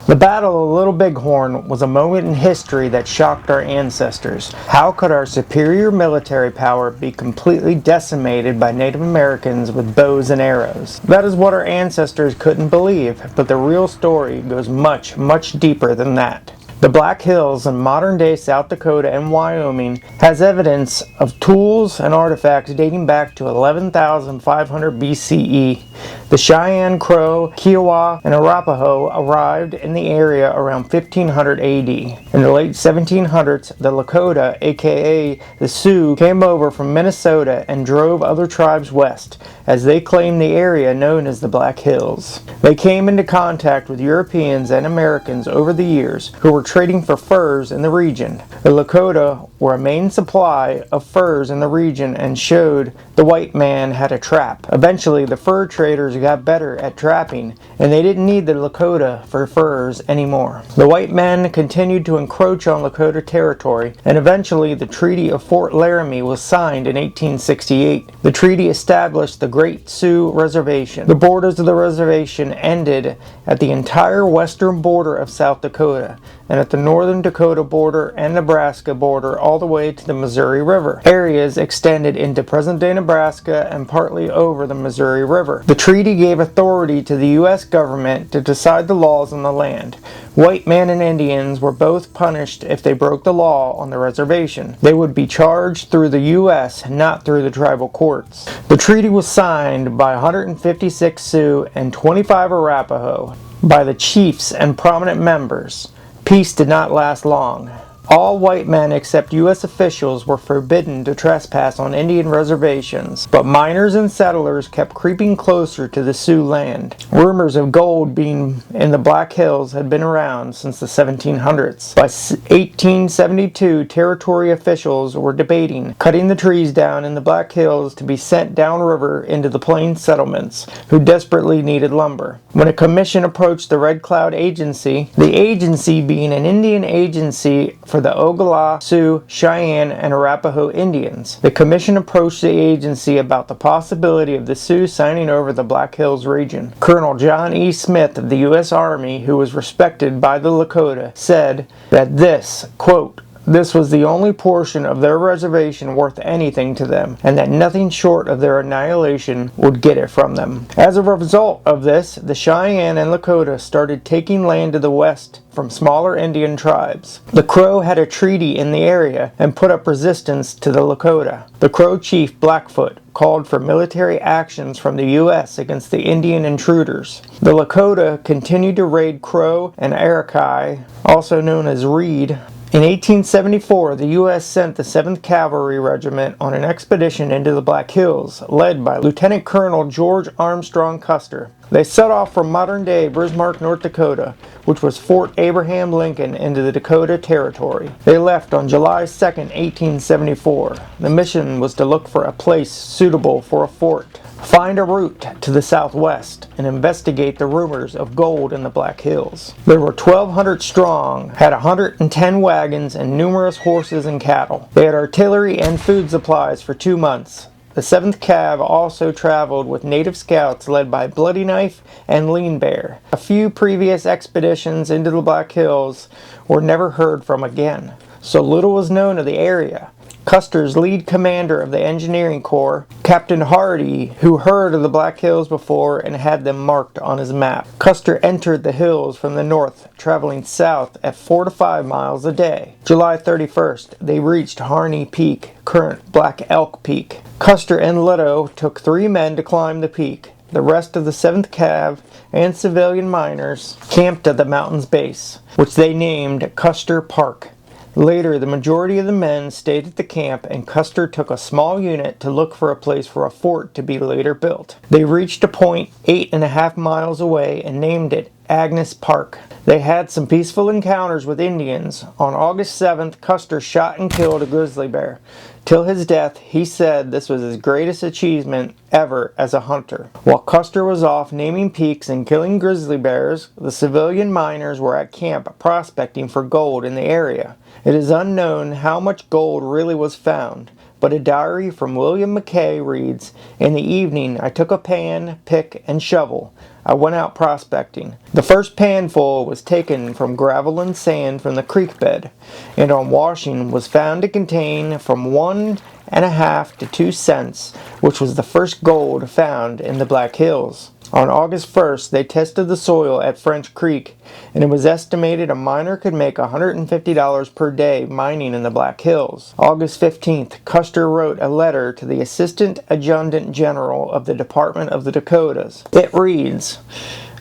The Battle of Little Bighorn was a moment in history that shocked our ancestors. How could our superior military power be completely decimated by Native Americans with bows and arrows? That is what our ancestors couldn't believe, but the real story goes much, much deeper than that. The Black Hills in modern-day South Dakota and Wyoming has evidence of tools and artifacts dating back to 11,500 BCE. The Cheyenne, Crow, Kiowa, and Arapaho arrived in the area around 1500 AD. In the late 1700s, the Lakota, aka the Sioux, came over from Minnesota and drove other tribes west, as they claimed the area known as the Black Hills. They came into contact with Europeans and Americans over the years who were trading for furs in the region. The Lakota were a main supply of furs in the region and showed the white man had a trap. Eventually, the fur traders got better at trapping, and they didn't need the Lakota for furs anymore. The white men continued to encroach on Lakota territory, and eventually the Treaty of Fort Laramie was signed in 1868. The treaty established the Great Sioux Reservation. The borders of the reservation ended at the entire western border of South Dakota, and at the northern Dakota border and Nebraska border all the way to the Missouri River. Areas extended into present-day Nebraska and partly over the Missouri River. The treaty gave authority to the U.S. government to decide the laws on the land. White men and Indians were both punished if they broke the law on the reservation. They would be charged through the U.S., not through the tribal courts. The treaty was signed by 156 Sioux and 25 Arapaho, by the chiefs and prominent members. Peace did not last long. All white men except U.S. officials were forbidden to trespass on Indian reservations, but miners and settlers kept creeping closer to the Sioux land. Rumors of gold being in the Black Hills had been around since the 1700s. By 1872, territory officials were debating cutting the trees down in the Black Hills to be sent downriver into the plains settlements, who desperately needed lumber. When a commission approached the Red Cloud Agency, the agency being an Indian agency for the Oglala, Sioux, Cheyenne, and Arapaho Indians. The commission approached the agency about the possibility of the Sioux signing over the Black Hills region. Colonel John E. Smith of the U.S. Army, who was respected by the Lakota, said that this, quote, this was the only portion of their reservation worth anything to them, and that nothing short of their annihilation would get it from them. As a result of this, the Cheyenne and Lakota started taking land to the west from smaller Indian tribes. The Crow had a treaty in the area and put up resistance to the Lakota. The Crow chief Blackfoot called for military actions from the U.S. against the Indian intruders. The Lakota continued to raid Crow and Arakai, also known as Reed. In 1874, the U.S. sent the 7th Cavalry Regiment on an expedition into the Black Hills, led by Lieutenant Colonel George Armstrong Custer. They set off from modern-day Bismarck, North Dakota, which was Fort Abraham Lincoln, into the Dakota Territory. They left on July 2, 1874. The mission was to look for a place suitable for a fort, find a route to the southwest, and investigate the rumors of gold in the Black Hills. They were 1,200 strong, had 110 wagons, and numerous horses and cattle. They had artillery and food supplies for 2 months. The 7th Cav also traveled with native scouts led by Bloody Knife and Lean Bear. A few previous expeditions into the Black Hills were never heard from again, so little was known of the area. Custer's lead commander of the Engineering Corps, Captain Hardy, who heard of the Black Hills before and had them marked on his map. Custer entered the hills from the north, traveling south at 4 to 5 miles a day. July 31st, they reached Harney Peak, current Black Elk Peak. Custer and Leto took 3 men to climb the peak. The rest of the 7th Cav and civilian miners camped at the mountain's base, which they named Custer Park. Later, the majority of the men stayed at the camp, and Custer took a small unit to look for a place for a fort to be later built. They reached a point 8.5 miles away and named it Agnes Park. They had some peaceful encounters with Indians. On August 7th, Custer shot and killed a grizzly bear. Till his death, he said this was his greatest achievement ever as a hunter. While Custer was off naming peaks and killing grizzly bears, the civilian miners were at camp prospecting for gold in the area. It is unknown how much gold really was found, but a diary from William McKay reads, "In the evening I took a pan, pick, and shovel. I went out prospecting. The first panful was taken from gravel and sand from the creek bed, and on washing was found to contain from 1.5 to 2 cents, which was the first gold found in the Black Hills. On August 1st, they tested the soil at French Creek, and it was estimated a miner could make $150 per day mining in the Black Hills. August 15th, Custer wrote a letter to the Assistant Adjutant General of the Department of the Dakotas. It reads,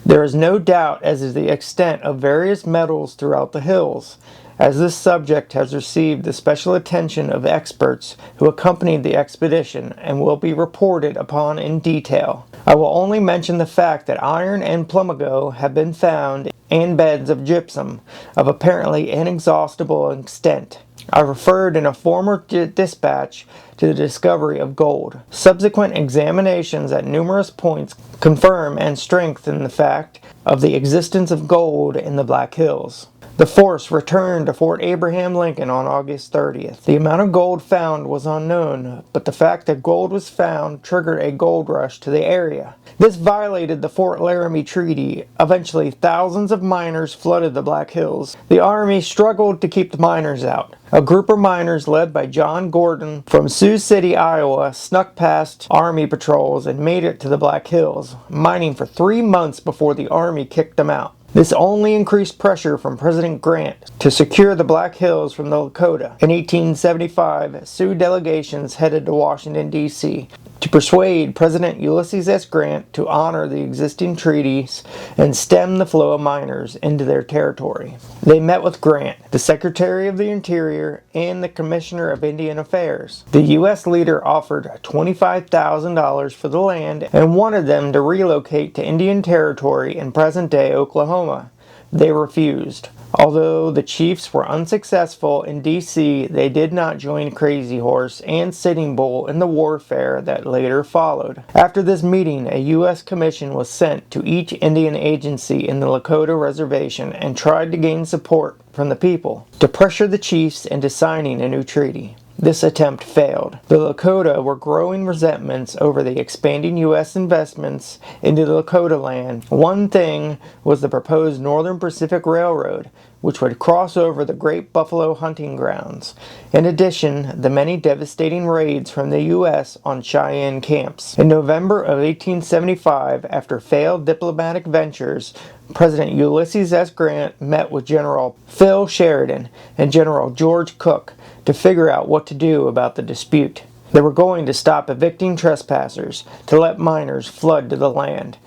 "There is no doubt as to the extent of various metals throughout the hills. As this subject has received the special attention of experts who accompanied the expedition and will be reported upon in detail, I will only mention the fact that iron and plumbago have been found and beds of gypsum of apparently inexhaustible extent. I referred in a former dispatch to the discovery of gold. Subsequent examinations at numerous points confirm and strengthen the fact of the existence of gold in the Black Hills." The force returned to Fort Abraham Lincoln on August 30th. The amount of gold found was unknown, but the fact that gold was found triggered a gold rush to the area. This violated the Fort Laramie Treaty. Eventually, thousands of miners flooded the Black Hills. The Army struggled to keep the miners out. A group of miners led by John Gordon from Sioux City, Iowa, snuck past Army patrols and made it to the Black Hills, mining for 3 months before the Army kicked them out. This only increased pressure from President Grant to secure the Black Hills from the Lakota. In 1875, Sioux delegations headed to Washington, D.C. to persuade President Ulysses S. Grant to honor the existing treaties and stem the flow of miners into their territory. They met with Grant, the Secretary of the Interior, and the Commissioner of Indian Affairs. The U.S. leader offered $25,000 for the land and wanted them to relocate to Indian Territory in present-day Oklahoma. They refused. Although the chiefs were unsuccessful in D.C., they did not join Crazy Horse and Sitting Bull in the warfare that later followed. After this meeting, a U.S. commission was sent to each Indian agency in the Lakota reservation and tried to gain support from the people to pressure the chiefs into signing a new treaty. This attempt failed. The Lakota were growing resentments over the expanding U.S. investments into the Lakota land. One thing was the proposed Northern Pacific Railroad, which would cross over the Great Buffalo hunting grounds. In addition, the many devastating raids from the U.S. on Cheyenne camps. In November of 1875, after failed diplomatic ventures, President Ulysses S. Grant met with General Phil Sheridan and General George Cooke to figure out what to do about the dispute. They were going to stop evicting trespassers, to let miners flood to the land,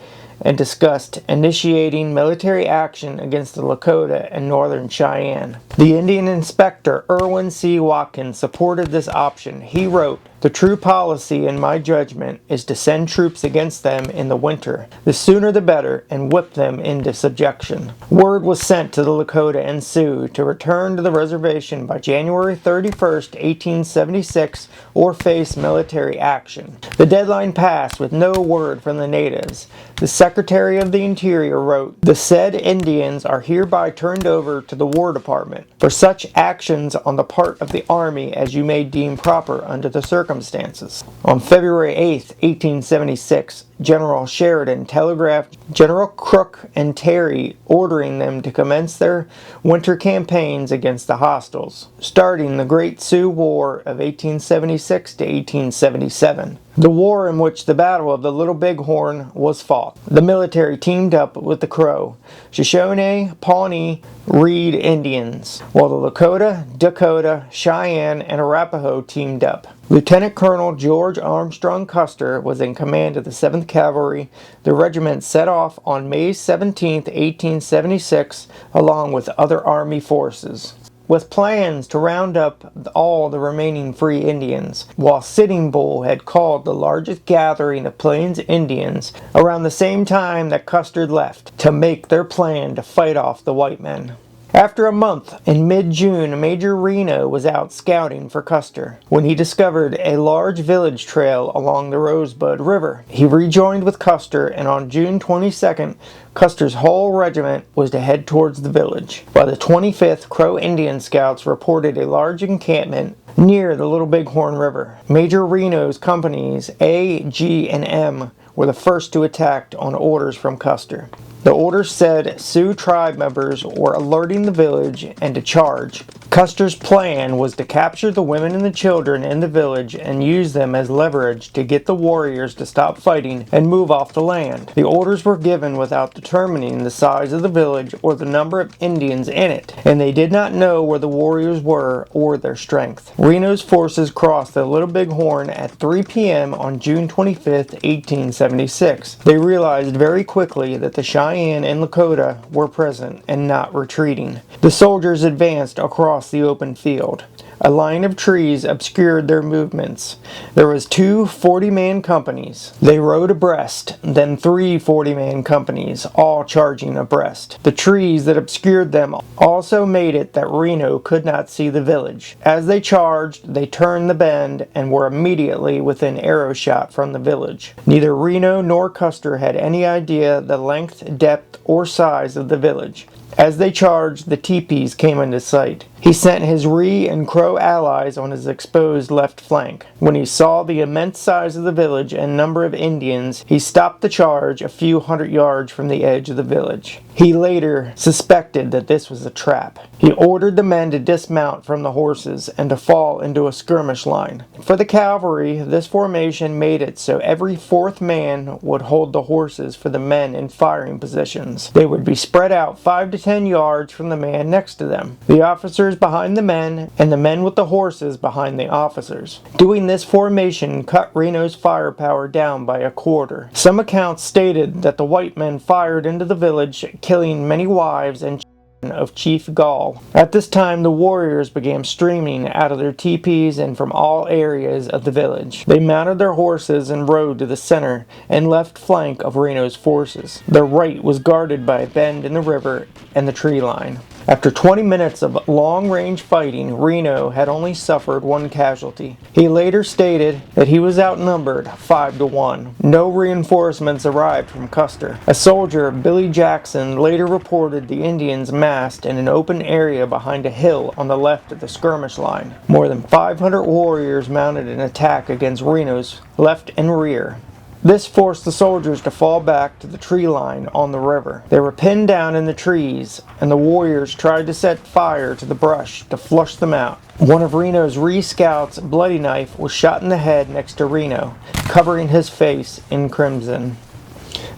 and discussed initiating military action against the Lakota and Northern Cheyenne. The Indian Inspector Irwin C. Watkins supported this option. He wrote, "The true policy, in my judgment, is to send troops against them in the winter, the sooner the better, and whip them into subjection." Word was sent to the Lakota and Sioux to return to the reservation by January 31st, 1876, or face military action. The deadline passed with no word from the natives. The Secretary of the Interior wrote, "The said Indians are hereby turned over to the War Department for such actions on the part of the Army as you may deem proper under the circumstances." On February 8, 1876, General Sheridan telegraphed General Crook and Terry ordering them to commence their winter campaigns against the hostiles, starting the Great Sioux War of 1876 to 1877. The war in which the Battle of the Little Bighorn was fought. The military teamed up with the Crow, Shoshone, Pawnee, Reed Indians, while the Lakota, Dakota, Cheyenne, and Arapaho teamed up. Lieutenant Colonel George Armstrong Custer was in command of the 7th Cavalry. The regiment set off on May 17, 1876, along with other Army forces, with plans to round up all the remaining free Indians, while Sitting Bull had called the largest gathering of Plains Indians around the same time that Custer left to make their plan to fight off the white men. After a month, in mid-June, Major Reno was out scouting for Custer when he discovered a large village trail along the Rosebud River. He rejoined with Custer, and on June 22nd, Custer's whole regiment was to head towards the village. By the 25th, Crow Indian Scouts reported a large encampment near the Little Bighorn River. Major Reno's companies A, G, and M were the first to attack on orders from Custer. The orders said Sioux tribe members were alerting the village and to charge. Custer's plan was to capture the women and the children in the village and use them as leverage to get the warriors to stop fighting and move off the land. The orders were given without determining the size of the village or the number of Indians in it, and they did not know where the warriors were or their strength. Reno's forces crossed the Little Bighorn at 3 p.m. on June 25, 1876. They realized very quickly that the Cheyenne and Lakota were present and not retreating. The soldiers advanced across the open field. A line of trees obscured their movements. There was 2 40-man companies. They rode abreast, then 3 40-man companies, all charging abreast. The trees that obscured them also made it that Reno could not see the village. As they charged, they turned the bend and were immediately within arrow shot from the village. Neither Reno nor Custer had any idea the length, depth, or size of the village. As they charged, the teepees came into sight. He sent his Ree and Crow allies on his exposed left flank. When he saw the immense size of the village and number of Indians, he stopped the charge a few hundred yards from the edge of the village. He later suspected that this was a trap. He ordered the men to dismount from the horses and to fall into a skirmish line. For the cavalry, this formation made it so every 4th man would hold the horses for the men in firing positions. They would be spread out 5 to 10 yards from the man next to them. The officers behind the men, and the men with the horses behind the officers. Doing this formation cut Reno's firepower down by a quarter. Some accounts stated that the white men fired into the village, killing many wives and children of Chief Gall. At this time, the warriors began streaming out of their teepees and from all areas of the village. They mounted their horses and rode to the center and left flank of Reno's forces. Their right was guarded by a bend in the river and the tree line. After 20 minutes of long-range fighting, Reno had only suffered 1 casualty. He later stated that he was outnumbered 5 to 1. No reinforcements arrived from Custer. A soldier, Billy Jackson, later reported the Indians massed in an open area behind a hill on the left of the skirmish line. More than 500 warriors mounted an attack against Reno's left and rear. This forced the soldiers to fall back to the tree line on the river. They were pinned down in the trees, and the warriors tried to set fire to the brush to flush them out. One of Reno's Ree Scouts' bloody knife was shot in the head next to Reno, covering his face in crimson.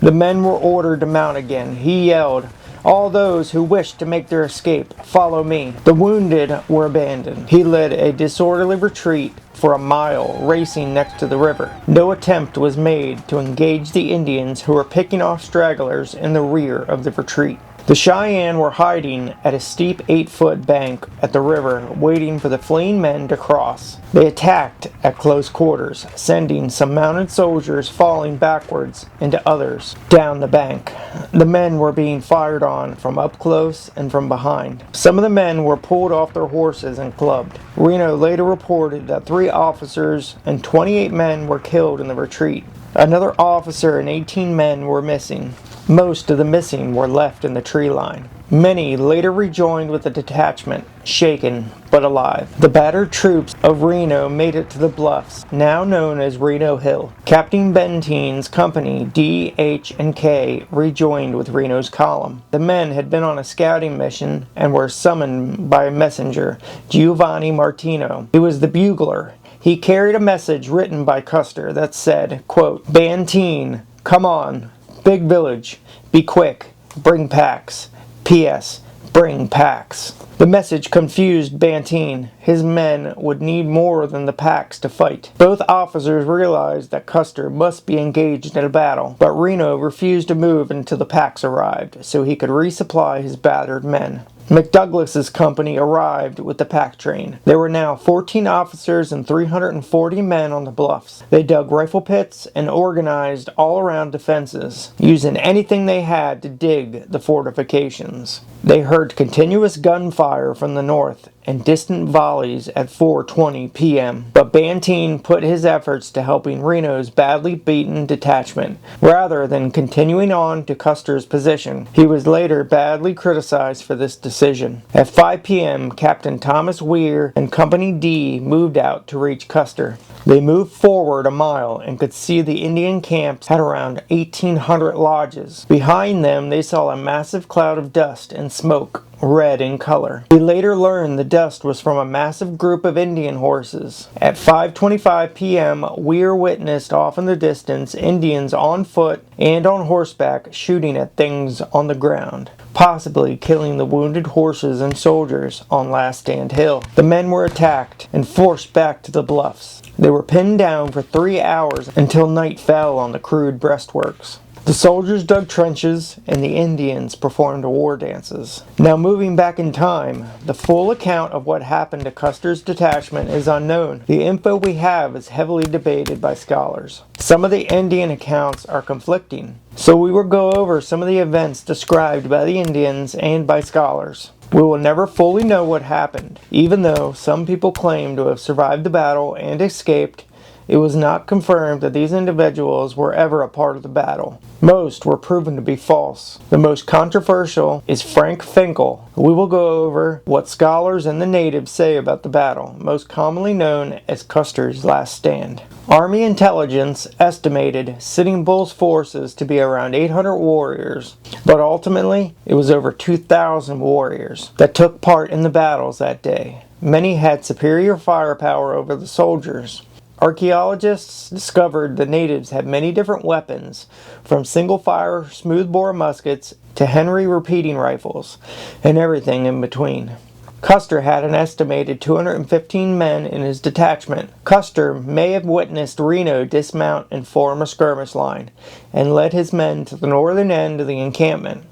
The men were ordered to mount again. He yelled, "All those who wish to make their escape, follow me." The wounded were abandoned. He led a disorderly retreat for a mile, racing next to the river. No attempt was made to engage the Indians who were picking off stragglers in the rear of the retreat. The Cheyenne were hiding at a steep 8-foot bank at the river, waiting for the fleeing men to cross. They attacked at close quarters, sending some mounted soldiers falling backwards into others down the bank. The men were being fired on from up close and from behind. Some of the men were pulled off their horses and clubbed. Reno later reported that 3 officers and 28 men were killed in the retreat. Another officer and 18 men were missing. Most of the missing were left in the tree line. Many later rejoined with the detachment, shaken but alive. The battered troops of Reno made it to the bluffs, now known as Reno Hill. Captain Bentine's company, D, H, and K, rejoined with Reno's column. The men had been on a scouting mission and were summoned by a messenger, Giovanni Martino. He was the bugler. He carried a message written by Custer that said, quote, "Bantine, come on. Big village. Be quick. Bring packs. P.S. Bring packs." The message confused Bantine. His men would need more than the packs to fight. Both officers realized that Custer must be engaged in a battle, but Reno refused to move until the packs arrived, so he could resupply his battered men. McDouglas's company arrived with the pack train. There were now 14 officers and 340 men on the bluffs. They dug rifle pits and organized all-around defenses, using anything they had to dig the fortifications. They heard continuous gunfire from the north and distant volleys at 4:20 p.m. But Bantine put his efforts to helping Reno's badly beaten detachment, rather than continuing on to Custer's position. He was later badly criticized for this decision. At 5 p.m., Captain Thomas Weir and Company D moved out to reach Custer. They moved forward a mile and could see the Indian camps had around 1,800 lodges. Behind them, they saw a massive cloud of dust and smoke, red in color. He later learned the dust was from a massive group of Indian horses. At 5:25 p.m., Weir witnessed off in the distance Indians on foot and on horseback shooting at things on the ground, possibly killing the wounded horses and soldiers on Last Stand Hill. The men were attacked and forced back to the bluffs. They were pinned down for 3 hours until night fell on the crude breastworks. The soldiers dug trenches and the Indians performed war dances. Now moving back in time, the full account of what happened to Custer's detachment is unknown. The info we have is heavily debated by scholars. Some of the Indian accounts are conflicting, so we will go over some of the events described by the Indians and by scholars. We will never fully know what happened. Even though some people claim to have survived the battle and escaped, it was not confirmed that these individuals were ever a part of the battle. Most were proven to be false. The most controversial is Frank Finkel. We will go over what scholars and the natives say about the battle, most commonly known as Custer's Last Stand. Army intelligence estimated Sitting Bull's forces to be around 800 warriors, but ultimately it was over 2,000 warriors that took part in the battles that day. Many had superior firepower over the soldiers. Archaeologists discovered the natives had many different weapons, from single-fire smoothbore muskets to Henry repeating rifles, and everything in between. Custer had an estimated 215 men in his detachment. Custer may have witnessed Reno dismount and form a skirmish line, and led his men to the northern end of the encampment,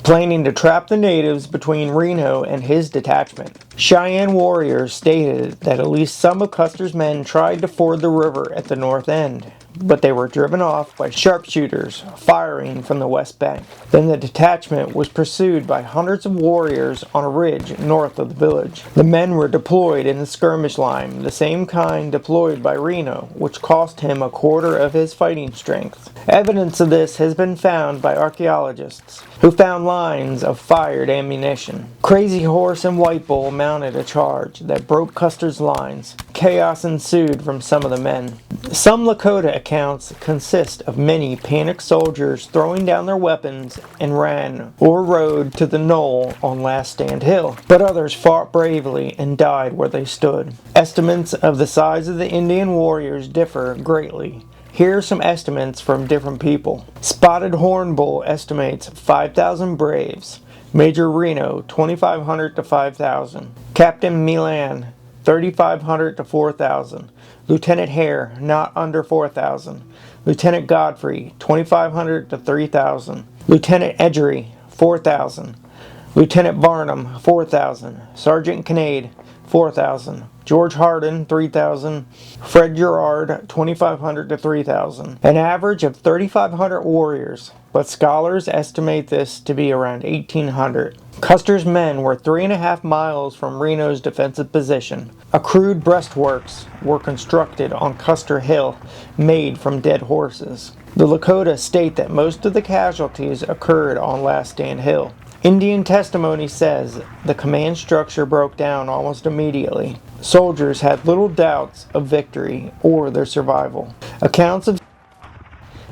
planning to trap the natives between Reno and his detachment. Cheyenne warriors stated that at least some of Custer's men tried to ford the river at the north end, but they were driven off by sharpshooters firing from the west bank. Then the detachment was pursued by hundreds of warriors on a ridge north of the village. The men were deployed in the skirmish line, the same kind deployed by Reno, which cost him a quarter of his fighting strength. Evidence of this has been found by archaeologists, who found lines of fired ammunition. Crazy Horse and White Bull mounted a charge that broke Custer's lines. Chaos ensued from some of the men. Some Lakota accounts consist of many panicked soldiers throwing down their weapons and ran or rode to the knoll on Last Stand Hill, but others fought bravely and died where they stood. Estimates of the size of the Indian warriors differ greatly. Here are some estimates from different people. Spotted Horn Bull estimates 5,000 braves. Major Reno, 2,500 to 5,000. Captain Milan, 3,500 to 4,000. Lieutenant Hare, not under 4,000. Lieutenant Godfrey, 2,500 to 3,000. Lieutenant Edgery, 4,000. Lieutenant Varnum, 4,000. Sergeant Kinnaid, 4,000. George Hardin, 3,000. Fred Gerard, 2,500 to 3,000. An average of 3,500 warriors, but scholars estimate this to be around 1,800. Custer's men were 3.5 miles from Reno's defensive position. A crude breastworks were constructed on Custer Hill, made from dead horses. The Lakota state that most of the casualties occurred on Last Stand Hill. Indian testimony says the command structure broke down almost immediately. Soldiers had little doubts of victory or their survival. Accounts of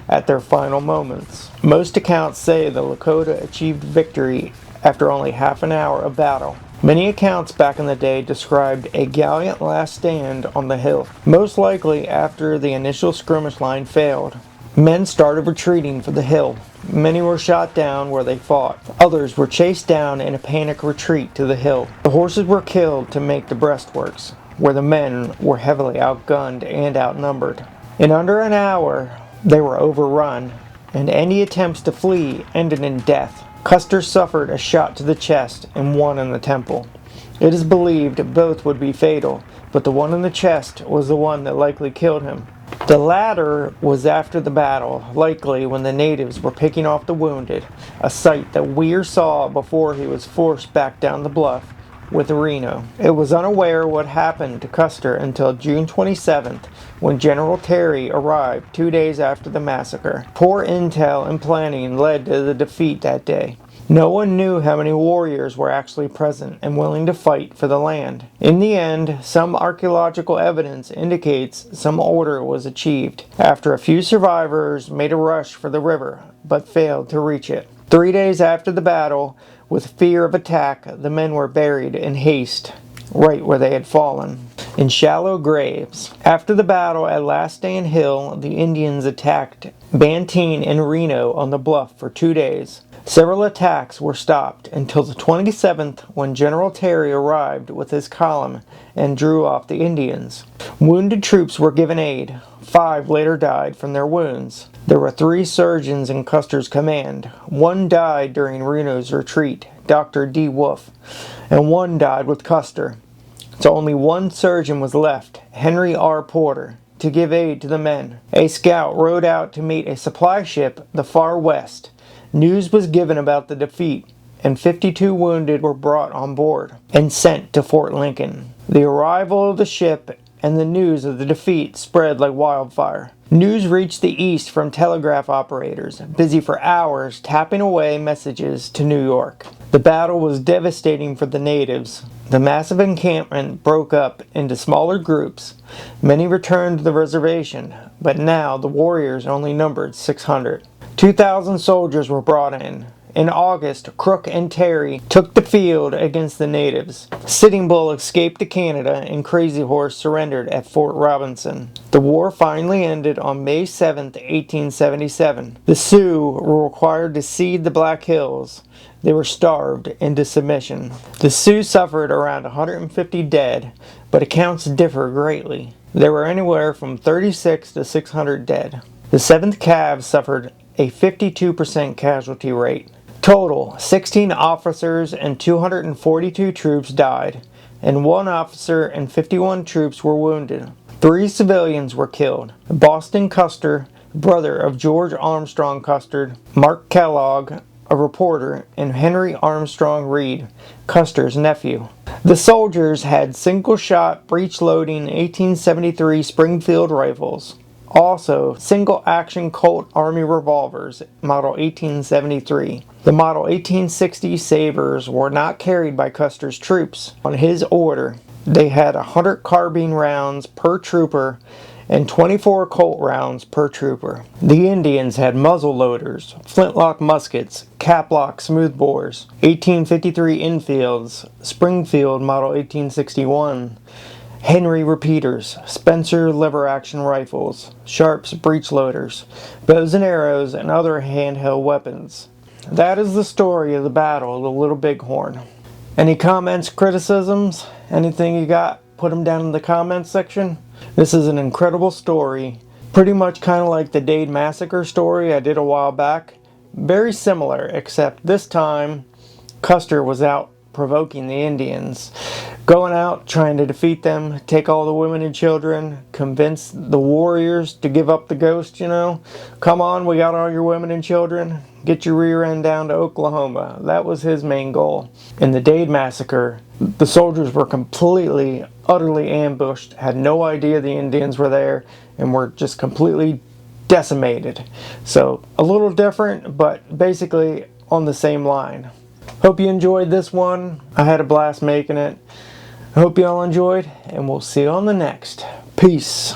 at their final moments. Most accounts say the Lakota achieved victory after only half an hour of battle. Many accounts back in the day described a gallant last stand on the hill, most likely after the initial skirmish line failed. Men started retreating for the hill. Many were shot down where they fought. Others were chased down in a panic retreat to the hill. The horses were killed to make the breastworks, where the men were heavily outgunned and outnumbered. In under an hour, they were overrun, and any attempts to flee ended in death. Custer suffered a shot to the chest and one in the temple. It is believed both would be fatal, but the one in the chest was the one that likely killed him. The latter was after the battle, likely when the natives were picking off the wounded, a sight that Weir saw before he was forced back down the bluff with Reno. It was unaware what happened to Custer until June 27th, when General Terry arrived 2 days after the massacre. Poor intel and planning led to the defeat that day. No one knew how many warriors were actually present and willing to fight for the land. In the end, some archaeological evidence indicates some order was achieved after a few survivors made a rush for the river, but failed to reach it. 3 days after the battle, with fear of attack, the men were buried in haste, right where they had fallen, in shallow graves. After the battle at Last Stand Hill, the Indians attacked Bantine and Reno on the bluff for 2 days. Several attacks were stopped until the 27th, when General Terry arrived with his column and drew off the Indians. Wounded troops were given aid. 5 later died from their wounds. There were 3 surgeons in Custer's command. 1 died during Reno's retreat, Dr. D. Wolfe, and 1 died with Custer. So only 1 surgeon was left, Henry R. Porter, to give aid to the men. A scout rode out to meet a supply ship the far west. News was given about the defeat, and 52 wounded were brought on board and sent to Fort Lincoln. The arrival of the ship and the news of the defeat spread like wildfire. News reached the east from telegraph operators, busy for hours tapping away messages to New York. The battle was devastating for the natives. The massive encampment broke up into smaller groups. Many returned to the reservation, but now the warriors only numbered 600. 2,000 soldiers were brought in. In August, Crook and Terry took the field against the natives. Sitting Bull escaped to Canada, and Crazy Horse surrendered at Fort Robinson. The war finally ended on May 7, 1877. The Sioux were required to cede the Black Hills. They were starved into submission. The Sioux suffered around 150 dead, but accounts differ greatly. There were anywhere from 36 to 600 dead. The 7th Cav suffered a 52% casualty rate. Total, 16 officers and 242 troops died, and 1 officer and 51 troops were wounded. 3 civilians were killed. Boston Custer, brother of George Armstrong Custer, Mark Kellogg, a reporter, and Henry Armstrong Reed, Custer's nephew. The soldiers had single-shot, breech-loading 1873 Springfield rifles. Also, single-action Colt Army revolvers, Model 1873. The Model 1860 sabers were not carried by Custer's troops. On his order, they had 100 carbine rounds per trooper and 24 Colt rounds per trooper. The Indians had muzzle loaders, flintlock muskets, caplock smoothbores, 1853 Enfields, Springfield Model 1861, Henry repeaters, Spencer lever-action rifles, Sharps breech loaders, bows and arrows, and other handheld weapons. That is the story of the Battle of the Little Bighorn. Any comments, criticisms, anything you got, put them down in the comments section. This is an incredible story, pretty much kind of like the Dade Massacre story I did a while back. Very similar, except this time Custer was out provoking the Indians, going out trying to defeat them, take all the women and children, convince the warriors to give up the ghost, Come on, we got all your women and children, get your rear end down to Oklahoma. That was his main goal. In the Dade Massacre, the soldiers were completely, utterly ambushed, had no idea the Indians were there, and were just completely decimated. So, a little different, but basically on the same line. Hope you enjoyed this one. I had a blast making it. I hope you all enjoyed, and we'll see you on the next. Peace.